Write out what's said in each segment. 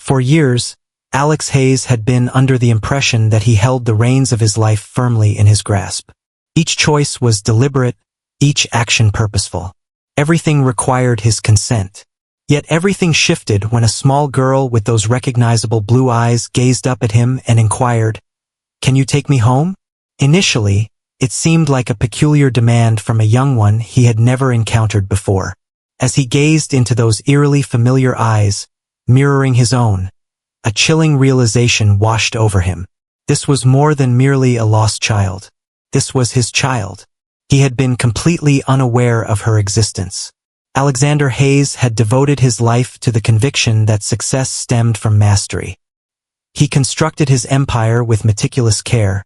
For years, Alex Hayes had been under the impression that he held the reins of his life firmly in his grasp. Each choice was deliberate, each action purposeful. Everything required his consent. Yet everything shifted when a small girl with those recognizable blue eyes gazed up at him and inquired, "Can you take me home?" Initially, it seemed like a peculiar demand from a young one he had never encountered before. As he gazed into those eerily familiar eyes, mirroring his own, a chilling realization washed over him. This was more than merely a lost child. This was his child. He had been completely unaware of her existence. Alexander Hayes had devoted his life to the conviction that success stemmed from mastery. He constructed his empire with meticulous care,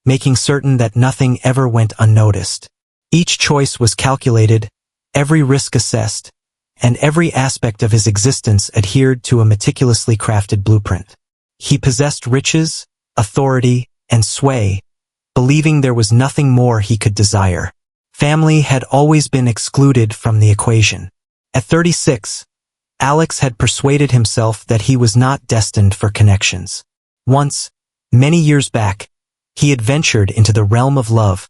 making certain that nothing ever went unnoticed. Each choice was calculated, every risk assessed, and every aspect of his existence adhered to a meticulously crafted blueprint. He possessed riches, authority, and sway, believing there was nothing more he could desire. Family had always been excluded from the equation. At 36, Alex had persuaded himself that he was not destined for connections. Once, many years back, he had ventured into the realm of love,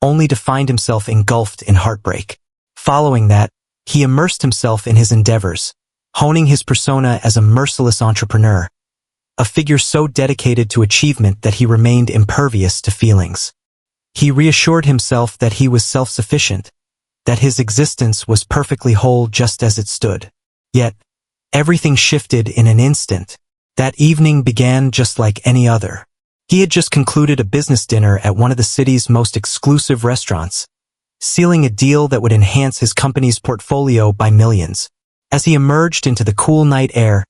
only to find himself engulfed in heartbreak. Following that, he immersed himself in his endeavors, honing his persona as a merciless entrepreneur, a figure so dedicated to achievement that he remained impervious to feelings. He reassured himself that he was self-sufficient, that his existence was perfectly whole just as it stood. Yet, everything shifted in an instant. That evening began just like any other. He had just concluded a business dinner at one of the city's most exclusive restaurants, sealing a deal that would enhance his company's portfolio by millions. As he emerged into the cool night air,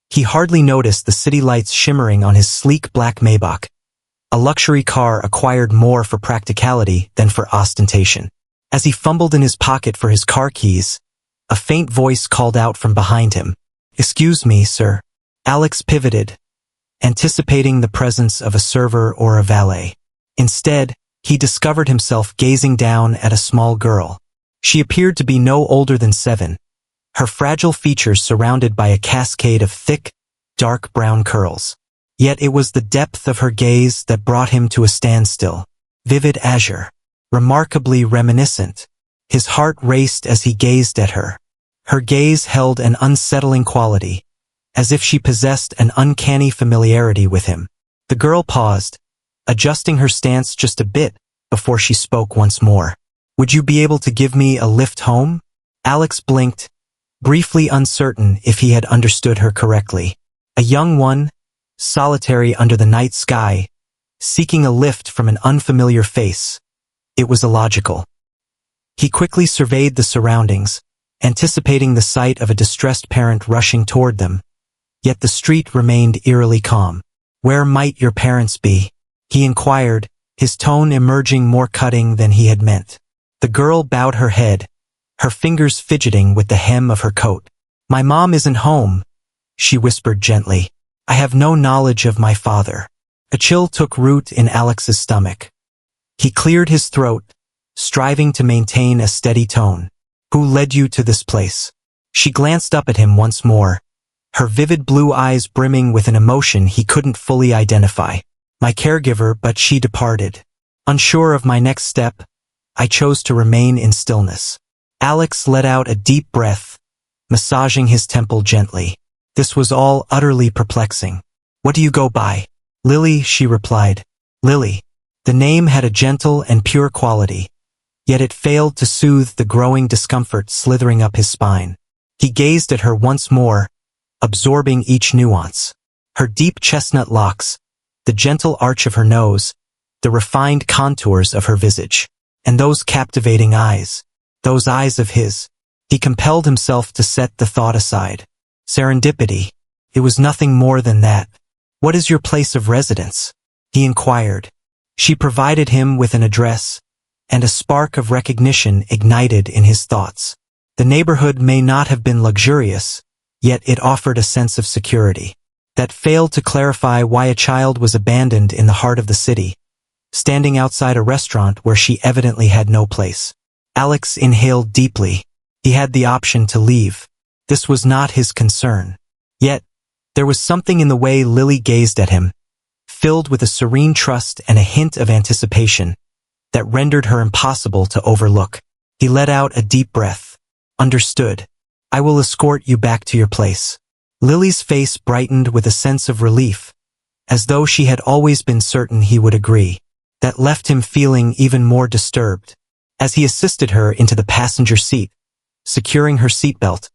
he hardly noticed the city lights shimmering on his sleek black Maybach, a luxury car acquired more for practicality than for ostentation. As he fumbled in his pocket for his car keys, a faint voice called out from behind him, "Excuse me, sir." Alex pivoted, anticipating the presence of a server or a valet. Instead, he discovered himself gazing down at a small girl. She appeared to be no older than 7, her fragile features surrounded by a cascade of thick, dark brown curls. Yet it was the depth of her gaze that brought him to a standstill. Vivid azure, remarkably reminiscent. His heart raced as he gazed at her. Her gaze held an unsettling quality, as if she possessed an uncanny familiarity with him. The girl paused, adjusting her stance just a bit before she spoke once more. "Would you be able to give me a lift home?" Alex blinked, briefly uncertain if he had understood her correctly. A young one, solitary under the night sky, seeking a lift from an unfamiliar face. It was illogical. He quickly surveyed the surroundings, anticipating the sight of a distressed parent rushing toward them. Yet the street remained eerily calm. "Where might your parents be?" he inquired, his tone emerging more cutting than he had meant. The girl bowed her head, her fingers fidgeting with the hem of her coat. "My mom isn't home," she whispered gently. "I have no knowledge of my father." A chill took root in Alex's stomach. He cleared his throat, striving to maintain a steady tone. "Who led you to this place?" She glanced up at him once more, her vivid blue eyes brimming with an emotion he couldn't fully identify. "My caregiver, but she departed. Unsure of my next step, I chose to remain in stillness." Alex let out a deep breath, massaging his temple gently. This was all utterly perplexing. "What do you go by?" "Lily," she replied. Lily. The name had a gentle and pure quality, yet it failed to soothe the growing discomfort slithering up his spine. He gazed at her once more, absorbing each nuance. Her deep chestnut locks, the gentle arch of her nose, the refined contours of her visage, and those captivating eyes, those eyes of his. He compelled himself to set the thought aside. Serendipity. It was nothing more than that. "What is your place of residence?" he inquired. She provided him with an address, and a spark of recognition ignited in his thoughts. The neighborhood may not have been luxurious, yet it offered a sense of security that failed to clarify why a child was abandoned in the heart of the city, standing outside a restaurant where she evidently had no place. Alex inhaled deeply. He had the option to leave. This was not his concern. Yet, There was something in the way Lily gazed at him, filled with a serene trust and a hint of anticipation, that rendered her impossible to overlook. He let out a deep breath. Understood. I will escort you back to your place. Lily's face brightened with a sense of relief, as though she had always been certain he would agree. That left him feeling even more disturbed. As he assisted her into the passenger seat, securing her seatbelt,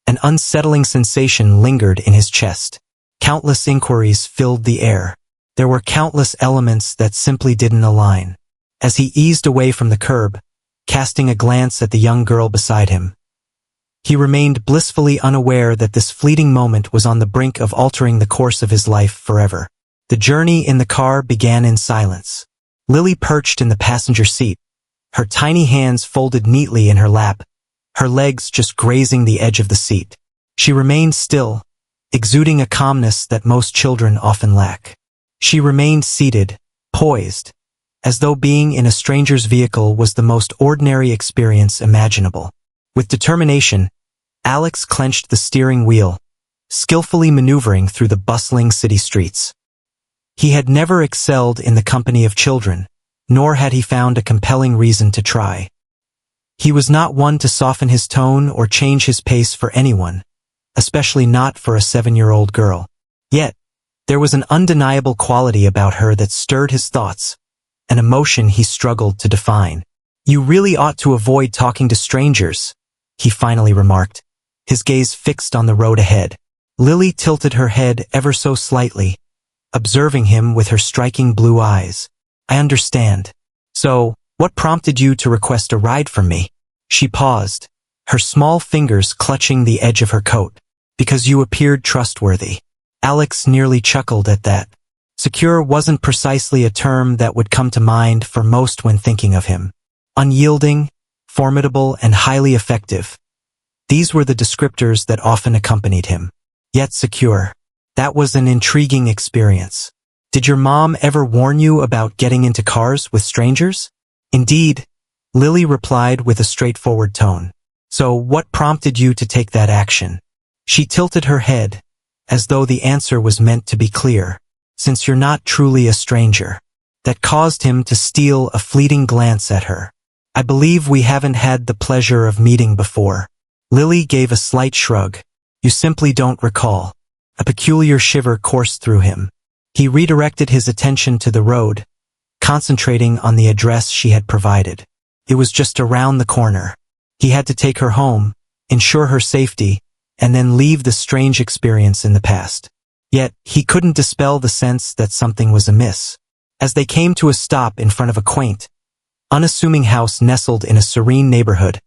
an unsettling sensation lingered in his chest. Countless inquiries filled the air. There were countless elements that simply didn't align. As he eased away from the curb, casting a glance at the young girl beside him, he remained blissfully unaware that this fleeting moment was on the brink of altering the course of his life forever. The journey in the car began in silence. Lily perched in the passenger seat, her tiny hands folded neatly in her lap, her legs just grazing the edge of the seat. She remained still, exuding a calmness that most children often lack. She remained seated, poised, as though being in a stranger's vehicle was the most ordinary experience imaginable. With determination, Alex clenched the steering wheel, skillfully maneuvering through the bustling city streets. He had never excelled in the company of children, nor had he found a compelling reason to try. He was not one to soften his tone or change his pace for anyone, especially not for a 7-year-old girl. Yet, there was an undeniable quality about her that stirred his thoughts, an emotion he struggled to define. You really ought to avoid talking to strangers, he finally remarked, his gaze fixed on the road ahead. Lily tilted her head ever so slightly, observing him with her striking blue eyes. I understand. So, what prompted you to request a ride from me? She paused, her small fingers clutching the edge of her coat. Because you appeared trustworthy. Alex nearly chuckled at that. Secure wasn't precisely a term that would come to mind for most when thinking of him. Unyielding, formidable, and highly effective. These were the descriptors that often accompanied him. Yet secure. That was an intriguing experience. Did your mom ever warn you about getting into cars with strangers? Indeed, Lily replied with a straightforward tone. So what prompted you to take that action? She tilted her head, as though the answer was meant to be clear. Since you're not truly a stranger. That caused him to steal a fleeting glance at her. I believe we haven't had the pleasure of meeting before. Lily gave a slight shrug. You simply don't recall. A peculiar shiver coursed through him. He redirected his attention to the road, concentrating on the address she had provided. It was just around the corner. He had to take her home, ensure her safety, and then leave the strange experience in the past. Yet, he couldn't dispel the sense that something was amiss. As they came to a stop in front of a quaint, unassuming house nestled in a serene neighborhood,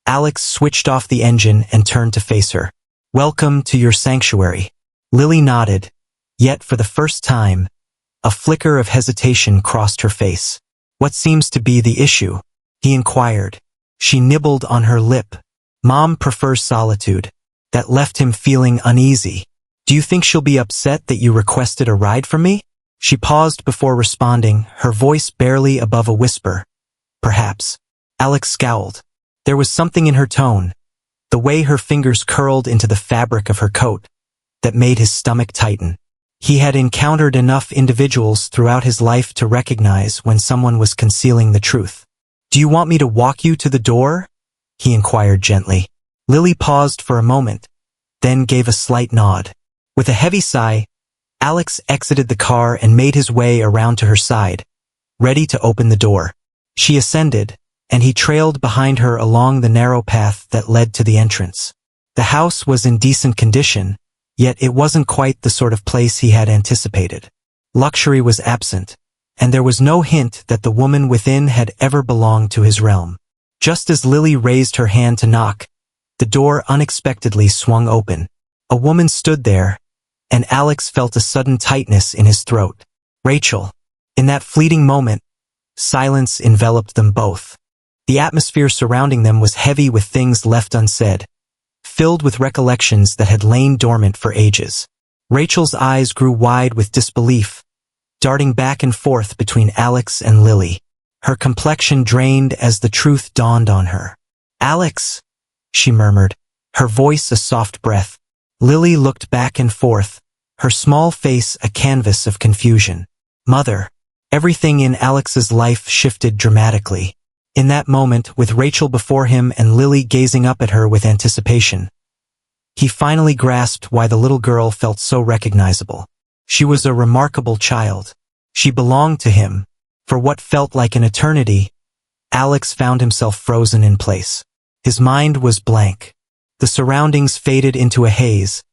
Alex switched off the engine and turned to face her. Welcome to your sanctuary. Lily nodded, yet for the first time, a flicker of hesitation crossed her face. What seems to be the issue? He inquired. She nibbled on her lip. Mom prefers solitude. That left him feeling uneasy. Do you think she'll be upset that you requested a ride from me? She paused before responding, her voice barely above a whisper. Perhaps. Alex scowled. There was something in her tone, the way her fingers curled into the fabric of her coat, that made his stomach tighten. He had encountered enough individuals throughout his life to recognize when someone was concealing the truth. Do you want me to walk you to the door? He inquired gently. Lily paused for a moment, then gave a slight nod. With a heavy sigh, Alex exited the car and made his way around to her side, ready to open the door. She ascended, and he trailed behind her along the narrow path that led to the entrance. The house was in decent condition, yet it wasn't quite the sort of place he had anticipated. Luxury was absent, and there was no hint that the woman within had ever belonged to his realm. Just as Lily raised her hand to knock, the door unexpectedly swung open. A woman stood there, and Alex felt a sudden tightness in his throat. Rachel. In that fleeting moment, silence enveloped them both. The atmosphere surrounding them was heavy with things left unsaid, filled with recollections that had lain dormant for ages. Rachel's eyes grew wide with disbelief, darting back and forth between Alex and Lily. Her complexion drained as the truth dawned on her. Alex, she murmured, her voice a soft breath. Lily looked back and forth, her small face a canvas of confusion. Mother. Everything in Alex's life shifted dramatically. In that moment, with Rachel before him and Lily gazing up at her with anticipation, he finally grasped why the little girl felt so recognizable. She was a remarkable child. She belonged to him. For what felt like an eternity, Alex found himself frozen in place. His mind was blank. The surroundings faded into a haze,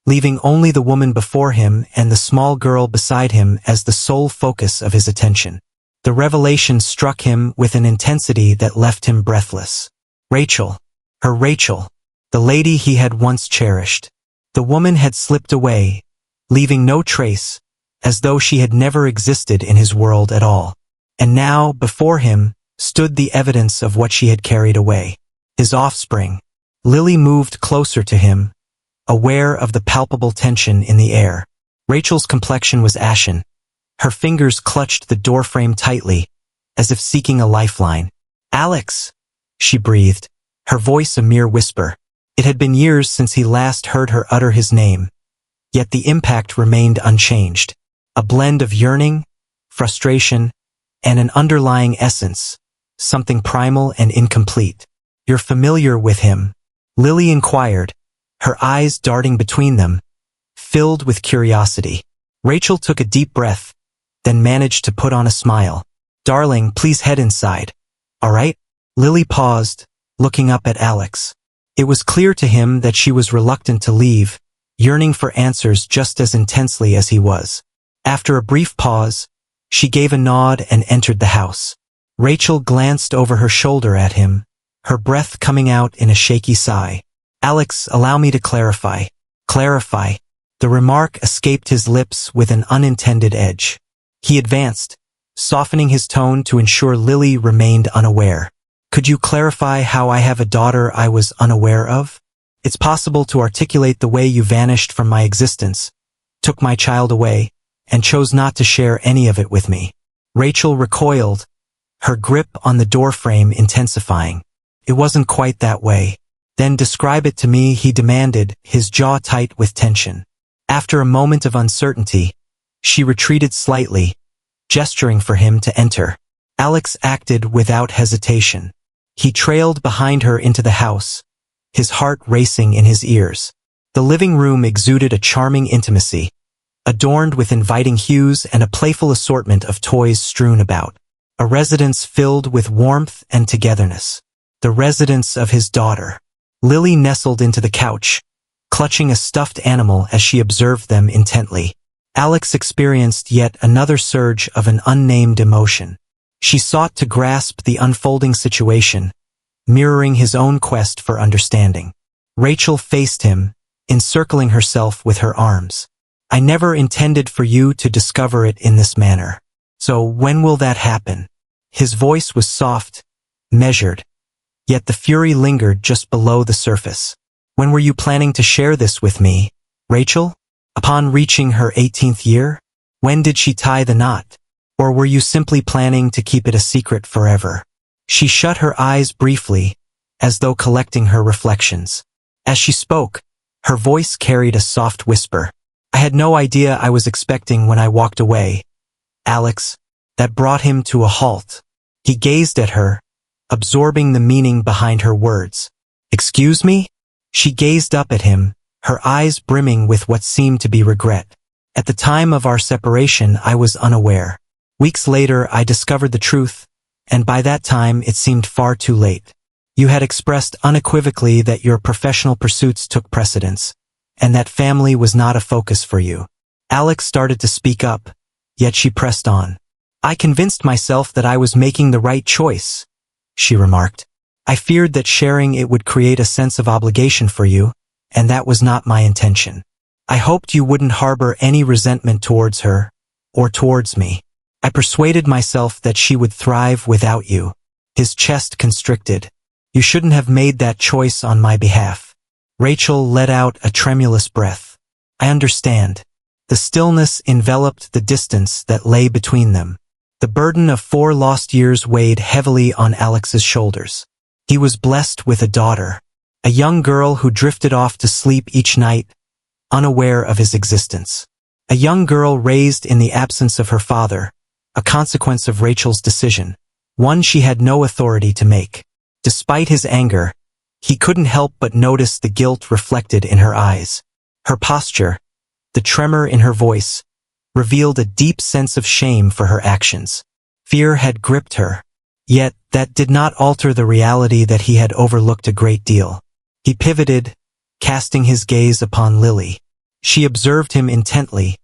leaving only the woman before him and the small girl beside him as the sole focus of his attention. The revelation struck him with an intensity that left him breathless. Rachel. Her Rachel. The lady he had once cherished. The woman had slipped away, leaving no trace, as though she had never existed in his world at all. And now, before him, stood the evidence of what she had carried away. His offspring. Lily moved closer to him, aware of the palpable tension in the air. Rachel's complexion was ashen. Her fingers clutched the doorframe tightly, as if seeking a lifeline. Alex, she breathed, her voice a mere whisper. It had been years since he last heard her utter his name, yet the impact remained unchanged. A blend of yearning, frustration, and an underlying essence, something primal and incomplete. You're familiar with him? Lily inquired, her eyes darting between them, filled with curiosity. Rachel took a deep breath, then managed to put on a smile. Darling, please head inside. All right? Lily paused, looking up at Alex. It was clear to him that she was reluctant to leave, yearning for answers just as intensely as he was. After a brief pause, she gave a nod and entered the house. Rachel glanced over her shoulder at him, her breath coming out in a shaky sigh. Alex, allow me to clarify. Clarify. The remark escaped his lips with an unintended edge. He advanced, softening his tone to ensure Lily remained unaware. Could you clarify how I have a daughter I was unaware of? It's possible to articulate the way you vanished from my existence, took my child away, and chose not to share any of it with me. Rachel recoiled, her grip on the doorframe intensifying. It wasn't quite that way. Then describe it to me, he demanded, his jaw tight with tension. After a moment of uncertainty, she retreated slightly, gesturing for him to enter. Alex acted without hesitation. He trailed behind her into the house, his heart racing in his ears. The living room exuded a charming intimacy, adorned with inviting hues and a playful assortment of toys strewn about. A residence filled with warmth and togetherness. The residence of his daughter. Lily nestled into the couch, clutching a stuffed animal as she observed them intently. Alex experienced yet another surge of an unnamed emotion. She sought to grasp the unfolding situation, mirroring his own quest for understanding. Rachel faced him, encircling herself with her arms. I never intended for you to discover it in this manner. So when will that happen? His voice was soft, measured, yet the fury lingered just below the surface. When were you planning to share this with me, Rachel? Upon reaching her 18th year? When did she tie the knot? Or were you simply planning to keep it a secret forever? She shut her eyes briefly, as though collecting her reflections. As she spoke, her voice carried a soft whisper. I had no idea I was expecting when I walked away. Alex, that brought him to a halt. He gazed at her, absorbing the meaning behind her words. Excuse me? She gazed up at him, her eyes brimming with what seemed to be regret. At the time of our separation, I was unaware. Weeks later, I discovered the truth, and by that time it seemed far too late. You had expressed unequivocally that your professional pursuits took precedence, and that family was not a focus for you. Alex started to speak up, yet she pressed on. I convinced myself that I was making the right choice, she remarked. I feared that sharing it would create a sense of obligation for you, and that was not my intention. I hoped you wouldn't harbor any resentment towards her, or towards me. I persuaded myself that she would thrive without you. His chest constricted. You shouldn't have made that choice on my behalf. Rachel let out a tremulous breath. I understand. The stillness enveloped the distance that lay between them. The burden of 4 lost years weighed heavily on Alex's shoulders. He was blessed with a daughter, a young girl who drifted off to sleep each night, unaware of his existence. A young girl raised in the absence of her father, a consequence of Rachel's decision, one she had no authority to make. Despite his anger, he couldn't help but notice the guilt reflected in her eyes. Her posture, the tremor in her voice, revealed a deep sense of shame for her actions. Fear had gripped her. Yet, that did not alter the reality that he had overlooked a great deal. He pivoted, casting his gaze upon Lily. She observed him intently,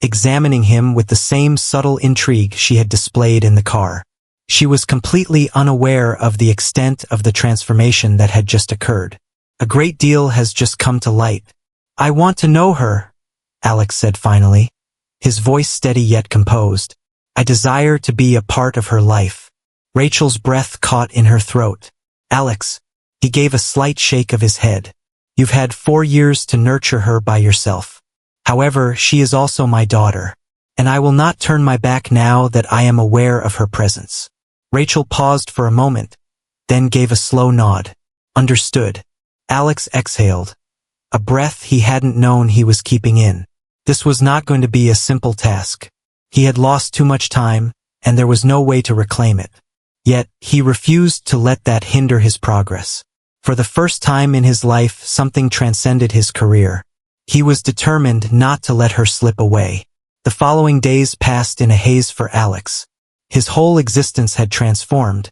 examining him with the same subtle intrigue she had displayed in the car. She was completely unaware of the extent of the transformation that had just occurred. A great deal has just come to light. I want to know her, Alex said finally, his voice steady yet composed. I desire to be a part of her life. Rachel's breath caught in her throat. Alex, he gave a slight shake of his head. You've had 4 years to nurture her by yourself. However, she is also my daughter, and I will not turn my back now that I am aware of her presence. Rachel paused for a moment, then gave a slow nod. Understood. Alex exhaled, a breath he hadn't known he was keeping in. This was not going to be a simple task. He had lost too much time, and there was no way to reclaim it. Yet, he refused to let that hinder his progress. For the first time in his life, something transcended his career. He was determined not to let her slip away. The following days passed in a haze for Alex. His whole existence had transformed,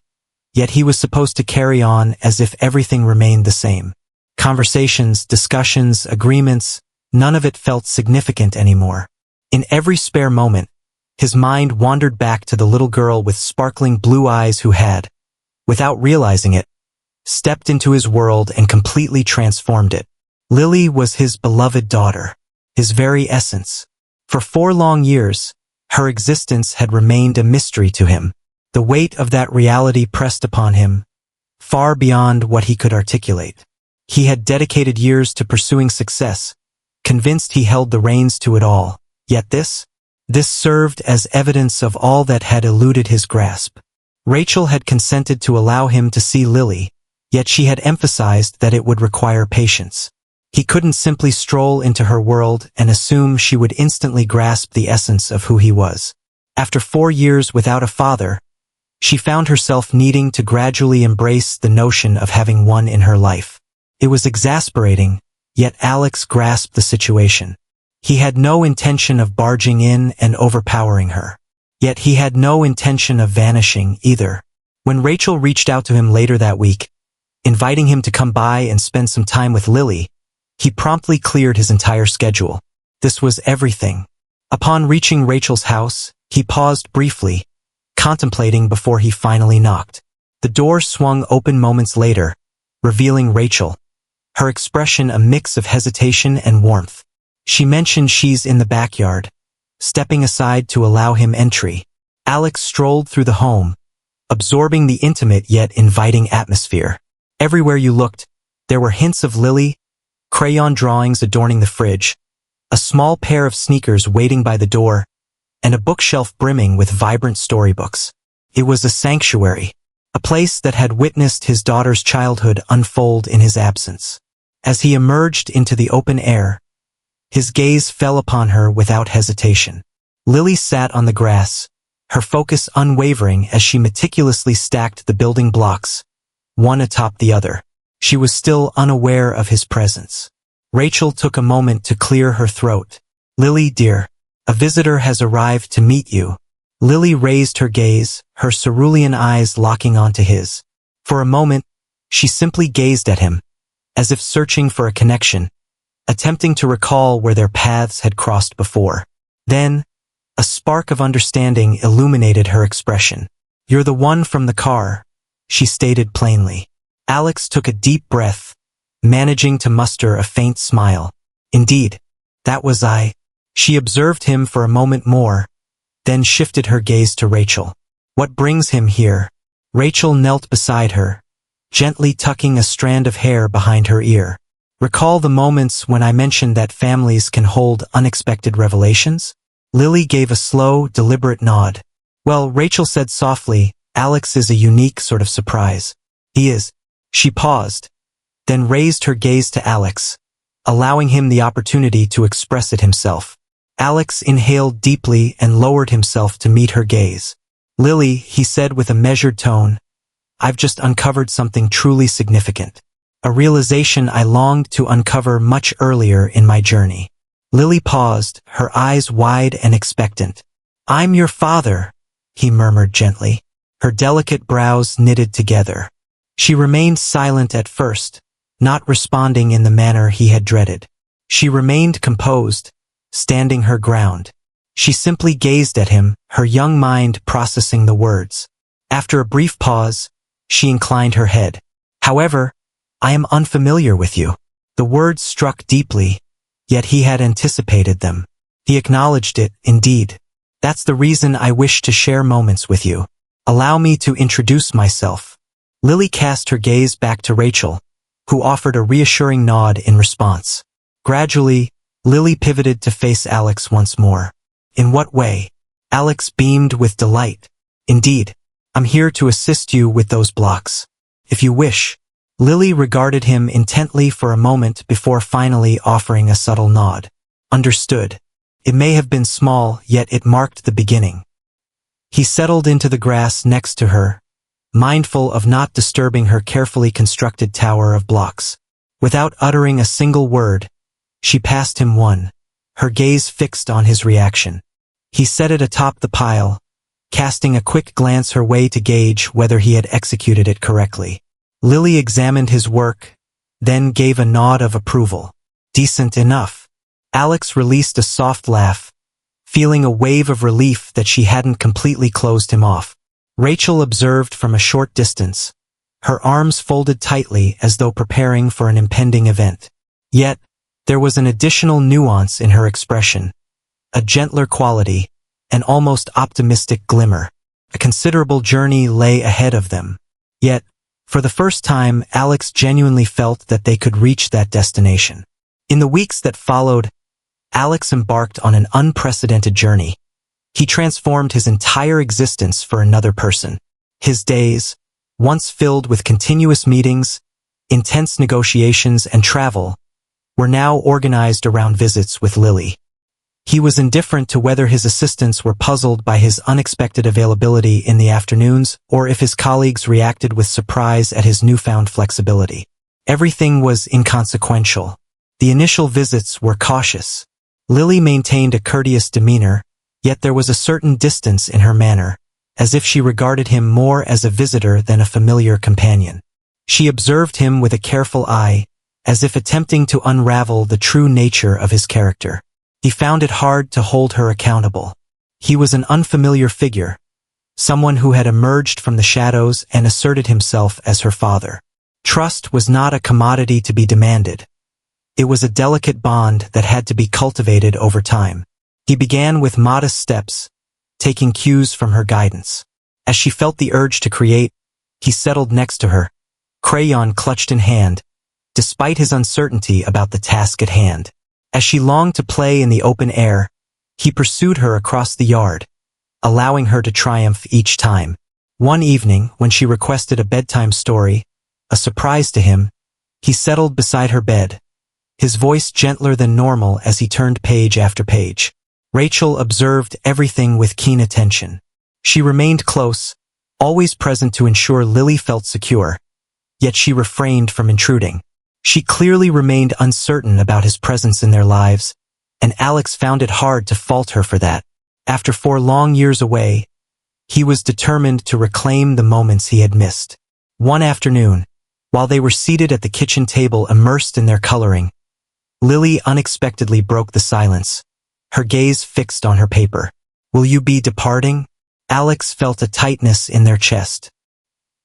yet he was supposed to carry on as if everything remained the same. Conversations, discussions, agreements, none of it felt significant anymore. In every spare moment, his mind wandered back to the little girl with sparkling blue eyes who had, without realizing it, stepped into his world and completely transformed it. Lily was his beloved daughter, his very essence. For 4 long years, her existence had remained a mystery to him. The weight of that reality pressed upon him, far beyond what he could articulate. He had dedicated years to pursuing success, convinced he held the reins to it all. Yet this served as evidence of all that had eluded his grasp. Rachel had consented to allow him to see Lily, yet she had emphasized that it would require patience. He couldn't simply stroll into her world and assume she would instantly grasp the essence of who he was. After 4 years without a father, she found herself needing to gradually embrace the notion of having one in her life. It was exasperating, yet Alex grasped the situation. He had no intention of barging in and overpowering her. Yet he had no intention of vanishing either. When Rachel reached out to him later that week, inviting him to come by and spend some time with Lily, he promptly cleared his entire schedule. This was everything. Upon reaching Rachel's house, he paused briefly, contemplating before he finally knocked. The door swung open moments later, revealing Rachel, her expression a mix of hesitation and warmth. She mentioned she's in the backyard, stepping aside to allow him entry. Alex strolled through the home, absorbing the intimate yet inviting atmosphere. Everywhere you looked, there were hints of Lily, crayon drawings adorning the fridge, a small pair of sneakers waiting by the door, and a bookshelf brimming with vibrant storybooks. It was a sanctuary, a place that had witnessed his daughter's childhood unfold in his absence. As he emerged into the open air, his gaze fell upon her without hesitation. Lily sat on the grass, her focus unwavering as she meticulously stacked the building blocks, one atop the other. She was still unaware of his presence. Rachel took a moment to clear her throat. Lily, dear, a visitor has arrived to meet you. Lily raised her gaze, her cerulean eyes locking onto his. For a moment, she simply gazed at him, as if searching for a connection, attempting to recall where their paths had crossed before. Then, a spark of understanding illuminated her expression. You're the one from the car, she stated plainly. Alex took a deep breath, managing to muster a faint smile. Indeed, that was I. She observed him for a moment more, then shifted her gaze to Rachel. What brings him here? Rachel knelt beside her, gently tucking a strand of hair behind her ear. Recall the moments when I mentioned that families can hold unexpected revelations? Lily gave a slow, deliberate nod. Well, Rachel said softly, Alex is a unique sort of surprise. He is. She paused, then raised her gaze to Alex, allowing him the opportunity to express it himself. Alex inhaled deeply and lowered himself to meet her gaze. "Lily," he said with a measured tone, "I've just uncovered something truly significant. A realization I longed to uncover much earlier in my journey." Lily paused, her eyes wide and expectant. "I'm your father," he murmured gently. Her delicate brows knitted together. She remained silent at first, not responding in the manner he had dreaded. She remained composed, standing her ground. She simply gazed at him, her young mind processing the words. After a brief pause, she inclined her head. "However, I am unfamiliar with you." The words struck deeply, yet he had anticipated them. He acknowledged it, indeed. "That's the reason I wish to share moments with you. Allow me to introduce myself." Lily cast her gaze back to Rachel, who offered a reassuring nod in response. Gradually, Lily pivoted to face Alex once more. "In what way?" Alex beamed with delight. "Indeed, I'm here to assist you with those blocks. If you wish." Lily regarded him intently for a moment before finally offering a subtle nod. "Understood." It may have been small, yet it marked the beginning. He settled into the grass next to her, mindful of not disturbing her carefully constructed tower of blocks. Without uttering a single word, she passed him one, her gaze fixed on his reaction. He set it atop the pile, casting a quick glance her way to gauge whether he had executed it correctly. Lily examined his work, then gave a nod of approval. "Decent enough." Alex released a soft laugh, feeling a wave of relief that she hadn't completely closed him off. Rachel observed from a short distance, her arms folded tightly as though preparing for an impending event. Yet, there was an additional nuance in her expression, a gentler quality, an almost optimistic glimmer. A considerable journey lay ahead of them. Yet, for the first time, Alex genuinely felt that they could reach that destination. In the weeks that followed, Alex embarked on an unprecedented journey. He transformed his entire existence for another person. His days, once filled with continuous meetings, intense negotiations, and travel, were now organized around visits with Lily. He was indifferent to whether his assistants were puzzled by his unexpected availability in the afternoons or if his colleagues reacted with surprise at his newfound flexibility. Everything was inconsequential. The initial visits were cautious. Lily maintained a courteous demeanor, yet there was a certain distance in her manner, as if she regarded him more as a visitor than a familiar companion. She observed him with a careful eye, as if attempting to unravel the true nature of his character. He found it hard to hold her accountable. He was an unfamiliar figure, someone who had emerged from the shadows and asserted himself as her father. Trust was not a commodity to be demanded. It was a delicate bond that had to be cultivated over time. He began with modest steps, taking cues from her guidance. As she felt the urge to create, he settled next to her, crayon clutched in hand, despite his uncertainty about the task at hand. As she longed to play in the open air, he pursued her across the yard, allowing her to triumph each time. One evening, when she requested a bedtime story, a surprise to him, he settled beside her bed, his voice gentler than normal as he turned page after page. Rachel observed everything with keen attention. She remained close, always present to ensure Lily felt secure, yet she refrained from intruding. She clearly remained uncertain about his presence in their lives, and Alex found it hard to fault her for that. After 4 long years away, he was determined to reclaim the moments he had missed. One afternoon, while they were seated at the kitchen table immersed in their coloring, Lily unexpectedly broke the silence, her gaze fixed on her paper. "Will you be departing?" Alex felt a tightness in their chest.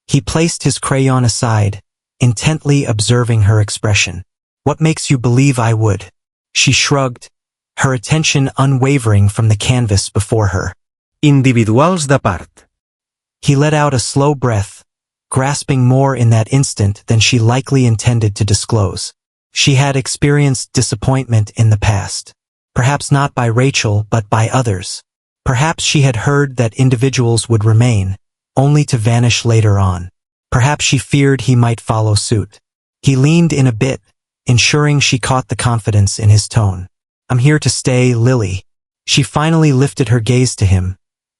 He placed his crayon aside, intently observing her expression. "What makes you believe I would?" She shrugged, her attention unwavering from the canvas before her. Individuals de part. He let out a slow breath, grasping more in that instant than she likely intended to disclose. She had experienced disappointment in the past. Perhaps not by Rachel, but by others. Perhaps she had heard that individuals would remain, only to vanish later on. Perhaps she feared he might follow suit. He leaned in a bit, ensuring she caught the confidence in his tone. "I'm here to stay, Lily." She finally lifted her gaze to him,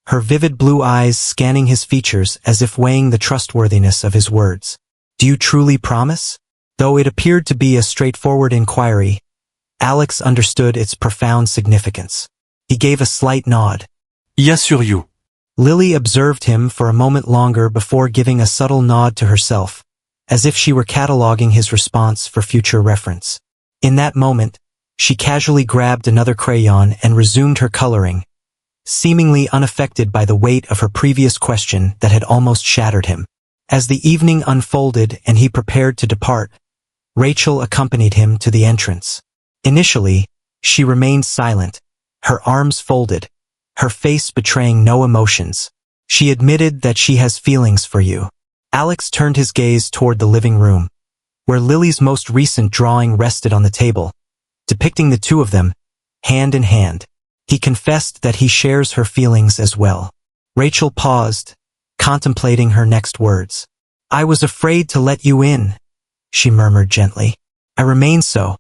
her vivid blue eyes scanning his features as if weighing the trustworthiness of his words. "Do you truly promise?" Though it appeared to be a straightforward inquiry, Alex understood its profound significance. He gave a slight nod. Yes, sur you. Lily observed him for a moment longer before giving a subtle nod to herself, as if she were cataloging his response for future reference. In that moment, she casually grabbed another crayon and resumed her coloring, seemingly unaffected by the weight of her previous question that had almost shattered him. As the evening unfolded and he prepared to depart, Rachel accompanied him to the entrance. Initially, she remained silent, her arms folded, her face betraying no emotions. She admitted that she has feelings for you. Alex turned his gaze toward the living room, where Lily's most recent drawing rested on the table, depicting the two of them, hand in hand. He confessed that he shares her feelings as well. Rachel paused, contemplating her next words. "I was afraid to let you in," she murmured gently. "I remain so."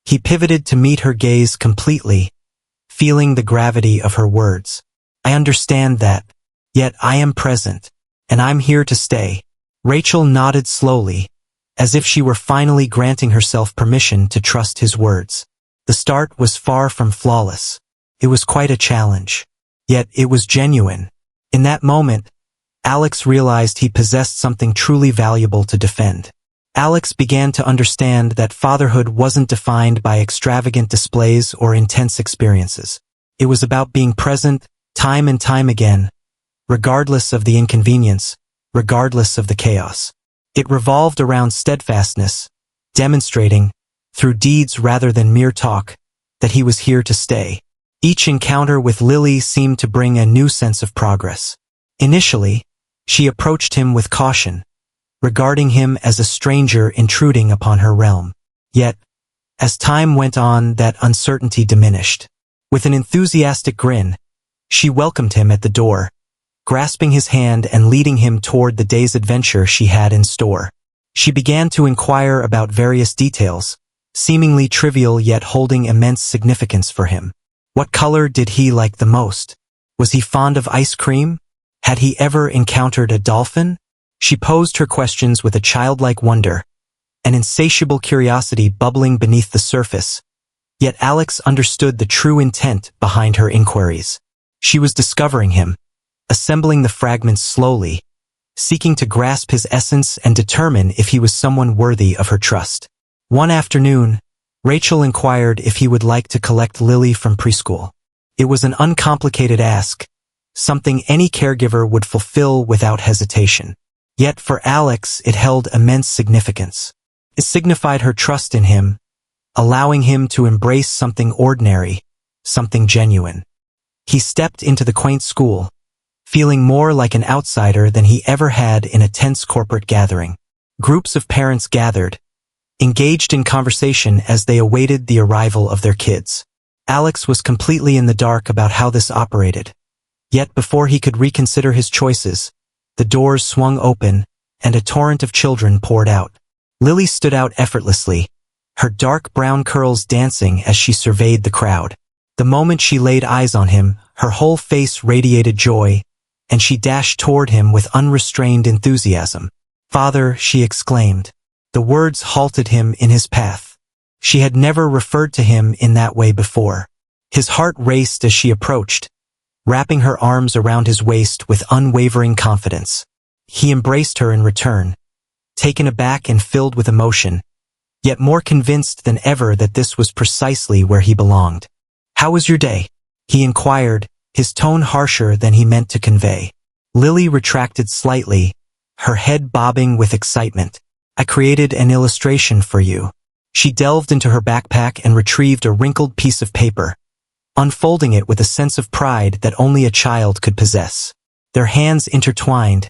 He pivoted to meet her gaze completely, feeling the gravity of her words. "I understand that, yet I am present, and I'm here to stay." Rachel nodded slowly, as if she were finally granting herself permission to trust his words. The start was far from flawless. It was quite a challenge. Yet it was genuine. In that moment, Alex realized he possessed something truly valuable to defend. Alex began to understand that fatherhood wasn't defined by extravagant displays or intense experiences. It was about being present, time and time again, regardless of the inconvenience, regardless of the chaos. It revolved around steadfastness, demonstrating, through deeds rather than mere talk, that he was here to stay. Each encounter with Lily seemed to bring a new sense of progress. Initially, she approached him with caution, regarding him as a stranger intruding upon her realm. Yet, as time went on, that uncertainty diminished. With an enthusiastic grin, she welcomed him at the door, grasping his hand and leading him toward the day's adventure she had in store. She began to inquire about various details, seemingly trivial yet holding immense significance for him. What color did he like the most? Was he fond of ice cream? Had he ever encountered a dolphin? She posed her questions with a childlike wonder, an insatiable curiosity bubbling beneath the surface. Yet Alex understood the true intent behind her inquiries. She was discovering him, assembling the fragments slowly, seeking to grasp his essence and determine if he was someone worthy of her trust. One afternoon, Rachel inquired if he would like to collect Lily from preschool. It was an uncomplicated ask, something any caregiver would fulfill without hesitation. Yet for Alex it held immense significance. It signified her trust in him, allowing him to embrace something ordinary, something genuine. He stepped into the quaint school, feeling more like an outsider than he ever had in a tense corporate gathering. Groups of parents gathered, engaged in conversation as they awaited the arrival of their kids. Alex was completely in the dark about how this operated. Yet before he could reconsider his choices, the doors swung open, and a torrent of children poured out. Lily stood out effortlessly, her dark brown curls dancing as she surveyed the crowd. The moment she laid eyes on him, her whole face radiated joy, and she dashed toward him with unrestrained enthusiasm. "Father," she exclaimed. The words halted him in his path. She had never referred to him in that way before. His heart raced as she approached, wrapping her arms around his waist with unwavering confidence. He embraced her in return, taken aback and filled with emotion, yet more convinced than ever that this was precisely where he belonged. "How was your day?" he inquired, his tone harsher than he meant to convey. Lily retracted slightly, her head bobbing with excitement. "I created an illustration for you." She delved into her backpack and retrieved a wrinkled piece of paper, unfolding it with a sense of pride that only a child could possess. Their hands intertwined,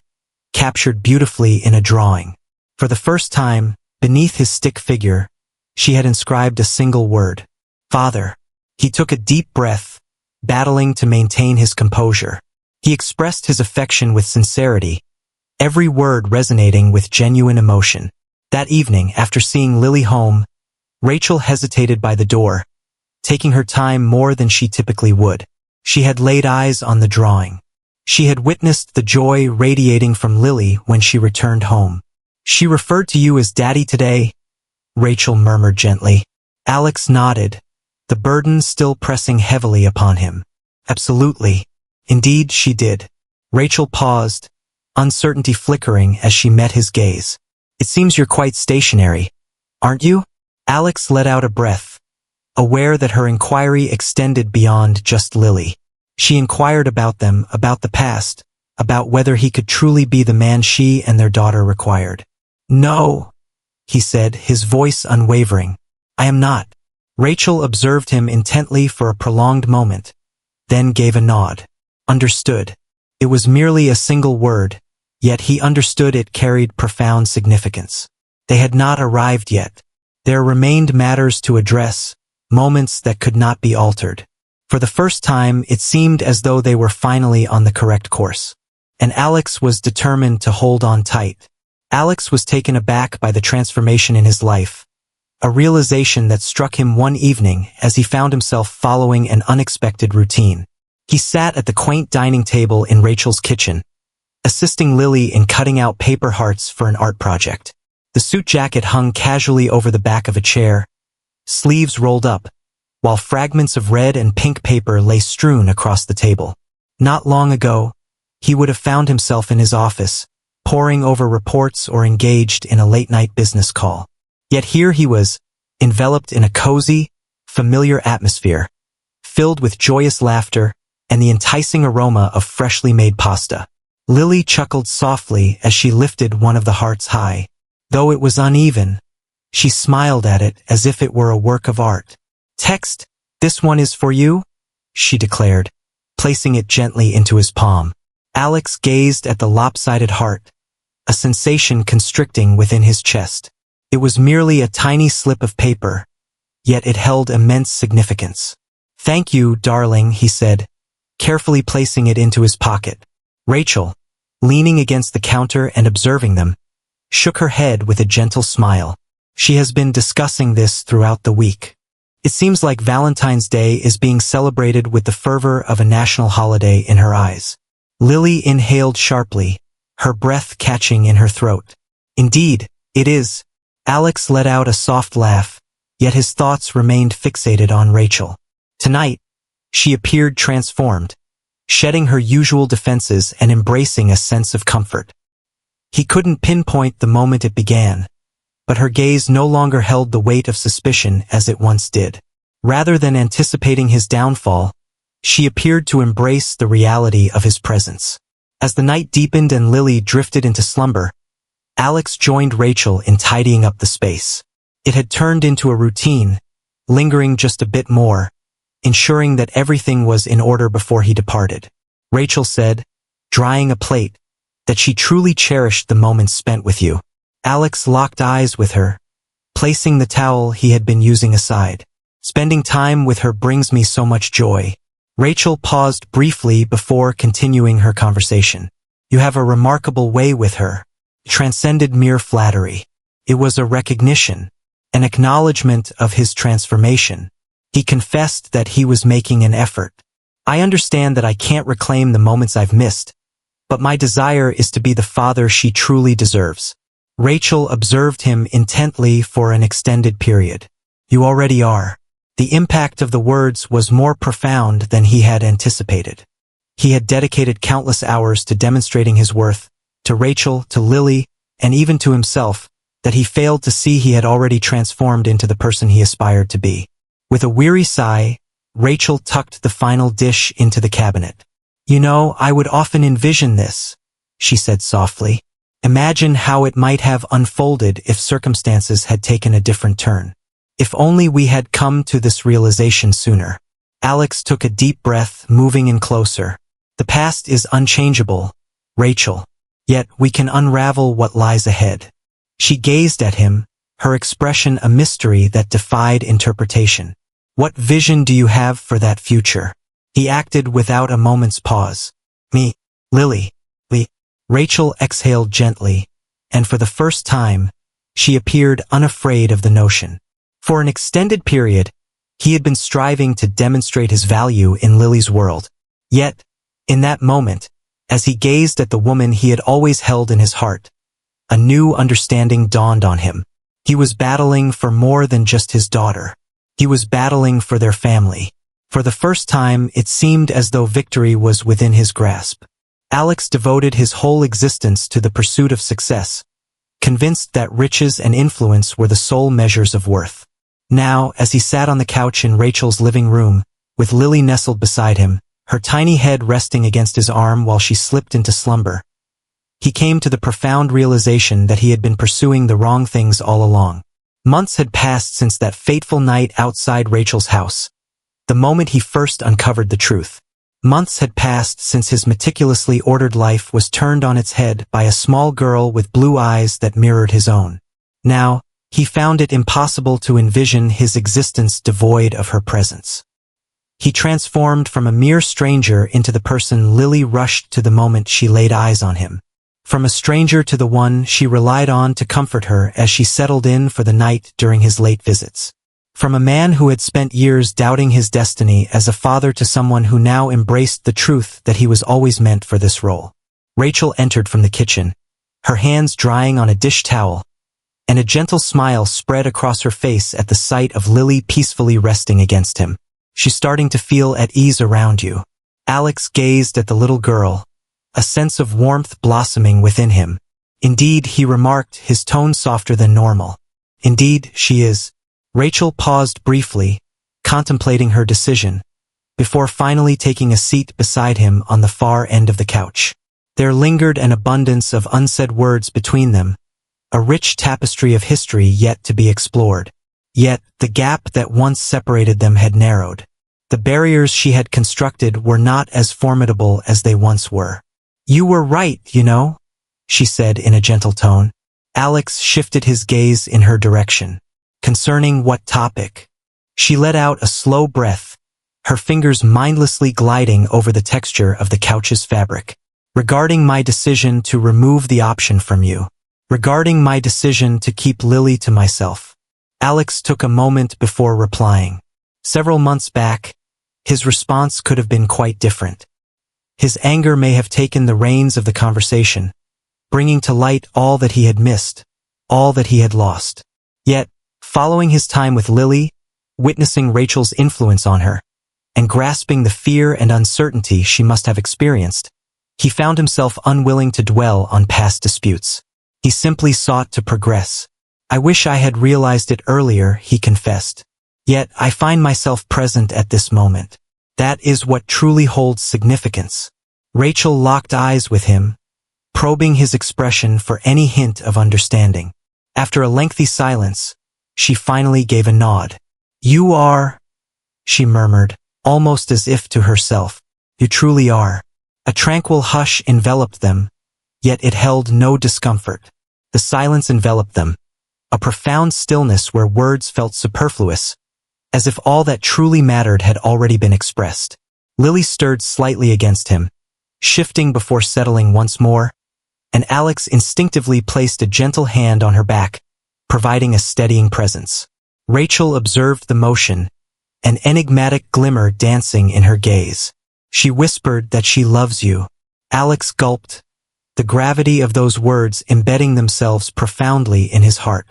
captured beautifully in a drawing. For the first time, beneath his stick figure, she had inscribed a single word: "Father." He took a deep breath, battling to maintain his composure. He expressed his affection with sincerity, every word resonating with genuine emotion. That evening, after seeing Lily home, Rachel hesitated by the door, taking her time more than she typically would. She had laid eyes on the drawing. She had witnessed the joy radiating from Lily when she returned home. "She referred to you as Daddy today," Rachel murmured gently. Alex nodded, the burden still pressing heavily upon him. "Absolutely. Indeed, she did." Rachel paused, uncertainty flickering as she met his gaze. "It seems you're quite stationary, aren't you?" Alex let out a breath, aware that her inquiry extended beyond just Lily. She inquired about them, about the past, about whether he could truly be the man she and their daughter required. "No," he said, his voice unwavering. "I am not." Rachel observed him intently for a prolonged moment, then gave a nod. Understood. It was merely a single word, yet he understood it carried profound significance. They had not arrived yet. There remained matters to address, moments that could not be altered. For the first time, it seemed as though they were finally on the correct course. And Alex was determined to hold on tight. Alex was taken aback by the transformation in his life, a realization that struck him one evening as he found himself following an unexpected routine. He sat at the quaint dining table in Rachel's kitchen, assisting Lily in cutting out paper hearts for an art project. The suit jacket hung casually over the back of a chair, sleeves rolled up, while fragments of red and pink paper lay strewn across the table. Not long ago, he would have found himself in his office, poring over reports or engaged in a late-night business call. Yet here he was, enveloped in a cozy, familiar atmosphere, filled with joyous laughter and the enticing aroma of freshly made pasta. Lily chuckled softly as she lifted one of the hearts high. Though it was uneven, she smiled at it as if it were a work of art. "Text, this one is for you," she declared, placing it gently into his palm. Alex gazed at the lopsided heart, a sensation constricting within his chest. It was merely a tiny slip of paper, yet it held immense significance. "Thank you, darling," he said, carefully placing it into his pocket. Rachel, leaning against the counter and observing them, shook her head with a gentle smile. She has been discussing this throughout the week. It seems like Valentine's Day is being celebrated with the fervor of a national holiday in her eyes. Lily inhaled sharply, her breath catching in her throat. "Indeed, it is." Alex let out a soft laugh, yet his thoughts remained fixated on Rachel. Tonight, she appeared transformed, shedding her usual defenses and embracing a sense of comfort. He couldn't pinpoint the moment it began, but her gaze no longer held the weight of suspicion as it once did. Rather than anticipating his downfall, she appeared to embrace the reality of his presence. As the night deepened and Lily drifted into slumber, Alex joined Rachel in tidying up the space. It had turned into a routine, lingering just a bit more, ensuring that everything was in order before he departed. Rachel said, drying a plate, that she truly cherished the moments spent with you. Alex locked eyes with her, placing the towel he had been using aside. "Spending time with her brings me so much joy." Rachel paused briefly before continuing her conversation. "You have a remarkable way with her." It transcended mere flattery. It was a recognition, an acknowledgement of his transformation. He confessed that he was making an effort. "I understand that I can't reclaim the moments I've missed, but my desire is to be the father she truly deserves." Rachel observed him intently for an extended period. "You already are." The impact of the words was more profound than he had anticipated. He had dedicated countless hours to demonstrating his worth, to Rachel, to Lily, and even to himself, that he failed to see he had already transformed into the person he aspired to be. With a weary sigh, Rachel tucked the final dish into the cabinet. "You know, I would often envision this," she said softly. "Imagine how it might have unfolded if circumstances had taken a different turn. If only we had come to this realization sooner." Alex took a deep breath, moving in closer. "The past is unchangeable, Rachel. Yet we can unravel what lies ahead." She gazed at him, her expression a mystery that defied interpretation. "What vision do you have for that future?" He acted without a moment's pause. "Me, Lily." Rachel exhaled gently, and for the first time, she appeared unafraid of the notion. For an extended period, He had been striving to demonstrate his value in Lily's world. Yet, in that moment, as he gazed at the woman he had always held in his heart, a new understanding dawned on him. He was battling for more than just his daughter. He was battling for their family. For the first time, it seemed as though victory was within his grasp. Alex devoted his whole existence to the pursuit of success, convinced that riches and influence were the sole measures of worth. Now, as he sat on the couch in Rachel's living room, with Lily nestled beside him, her tiny head resting against his arm while she slipped into slumber, he came to the profound realization that he had been pursuing the wrong things all along. Months had passed since that fateful night outside Rachel's house, the moment he first uncovered the truth. Months had passed since his meticulously ordered life was turned on its head by a small girl with blue eyes that mirrored his own. Now, he found it impossible to envision his existence devoid of her presence. He transformed from a mere stranger into the person Lily rushed to the moment she laid eyes on him. From a stranger to the one she relied on to comfort her as she settled in for the night during his late visits. From a man who had spent years doubting his destiny as a father to someone who now embraced the truth that he was always meant for this role. Rachel entered from the kitchen, her hands drying on a dish towel, and a gentle smile spread across her face at the sight of Lily peacefully resting against him. "She's starting to feel at ease around you." Alex gazed at the little girl, a sense of warmth blossoming within him. "Indeed," he remarked, his tone softer than normal. "Indeed, she is." Rachel paused briefly, contemplating her decision, before finally taking a seat beside him on the far end of the couch. There lingered an abundance of unsaid words between them, a rich tapestry of history yet to be explored. Yet, the gap that once separated them had narrowed. The barriers she had constructed were not as formidable as they once were. "You were right, you know," she said in a gentle tone. Alex shifted his gaze in her direction. "Concerning what topic?" She let out a slow breath, her fingers mindlessly gliding over the texture of the couch's fabric. "Regarding my decision to remove the option from you. Regarding my decision to keep Lily to myself." Alex took a moment before replying. Several months back, his response could have been quite different. His anger may have taken the reins of the conversation, bringing to light all that he had missed, all that he had lost. Yet, following his time with Lily, witnessing Rachel's influence on her, and grasping the fear and uncertainty she must have experienced, he found himself unwilling to dwell on past disputes. He simply sought to progress. "I wish I had realized it earlier," he confessed. "Yet I find myself present at this moment. That is what truly holds significance." Rachel locked eyes with him, probing his expression for any hint of understanding. After a lengthy silence, she finally gave a nod. "You are," she murmured, almost as if to herself. "You truly are." A tranquil hush enveloped them, yet it held no discomfort. The silence enveloped them, a profound stillness where words felt superfluous, as if all that truly mattered had already been expressed. Lily stirred slightly against him, shifting before settling once more, and Alex instinctively placed a gentle hand on her back, providing a steadying presence. Rachel observed the motion, an enigmatic glimmer dancing in her gaze. "She whispered that she loves you." Alex gulped, the gravity of those words embedding themselves profoundly in his heart.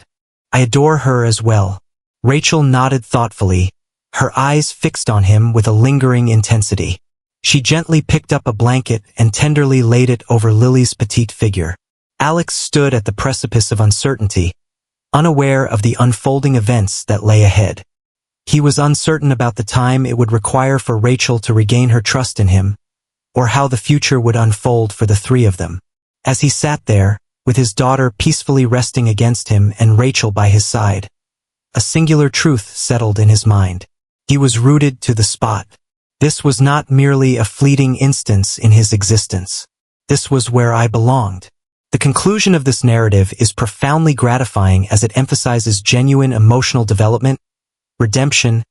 "I adore her as well." Rachel nodded thoughtfully, her eyes fixed on him with a lingering intensity. She gently picked up a blanket and tenderly laid it over Lily's petite figure. Alex stood at the precipice of uncertainty, unaware of the unfolding events that lay ahead. He was uncertain about the time it would require for Rachel to regain her trust in him, or how the future would unfold for the three of them. As he sat there, with his daughter peacefully resting against him and Rachel by his side, a singular truth settled in his mind. He was rooted to the spot. This was not merely a fleeting instance in his existence. This was where I belonged. The conclusion of this narrative is profoundly gratifying as it emphasizes genuine emotional development, redemption,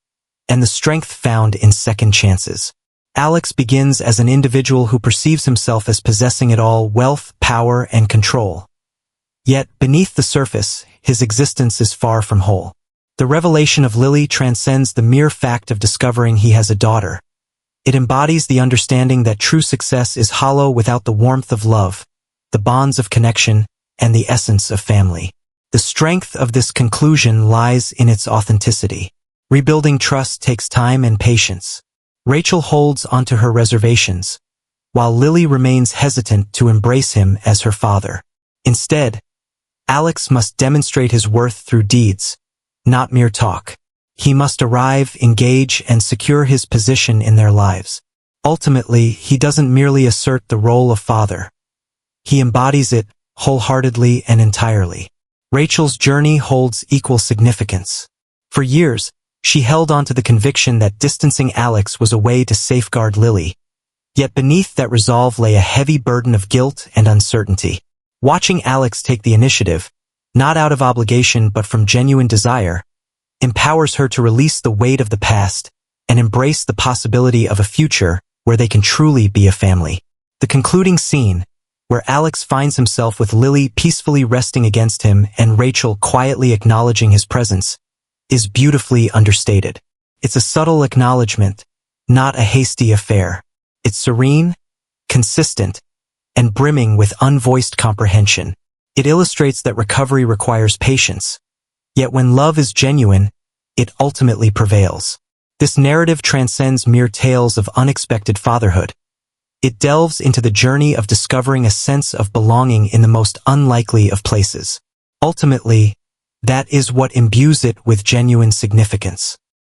and the strength found in second chances. Alex begins as an individual who perceives himself as possessing it all: wealth, power, and control. Yet, beneath the surface, his existence is far from whole. The revelation of Lily transcends the mere fact of discovering he has a daughter. It embodies the understanding that true success is hollow without the warmth of love, the bonds of connection, and the essence of family. The strength of this conclusion lies in its authenticity. Rebuilding trust takes time and patience. Rachel holds onto her reservations, while Lily remains hesitant to embrace him as her father. Instead, Alex must demonstrate his worth through deeds, not mere talk. He must arrive, engage, and secure his position in their lives. Ultimately, he doesn't merely assert the role of father. He embodies it wholeheartedly and entirely. Rachel's journey holds equal significance. For years, she held on to the conviction that distancing Alex was a way to safeguard Lily. Yet beneath that resolve lay a heavy burden of guilt and uncertainty. Watching Alex take the initiative, not out of obligation but from genuine desire, empowers her to release the weight of the past and embrace the possibility of a future where they can truly be a family. The concluding scene, where Alex finds himself with Lily peacefully resting against him and Rachel quietly acknowledging his presence, is beautifully understated. It's a subtle acknowledgement, not a hasty affair. It's serene, consistent, and brimming with unvoiced comprehension. It illustrates that recovery requires patience, yet when love is genuine, it ultimately prevails. This narrative transcends mere tales of unexpected fatherhood. It delves into the journey of discovering a sense of belonging in the most unlikely of places. Ultimately, that is what imbues it with genuine significance.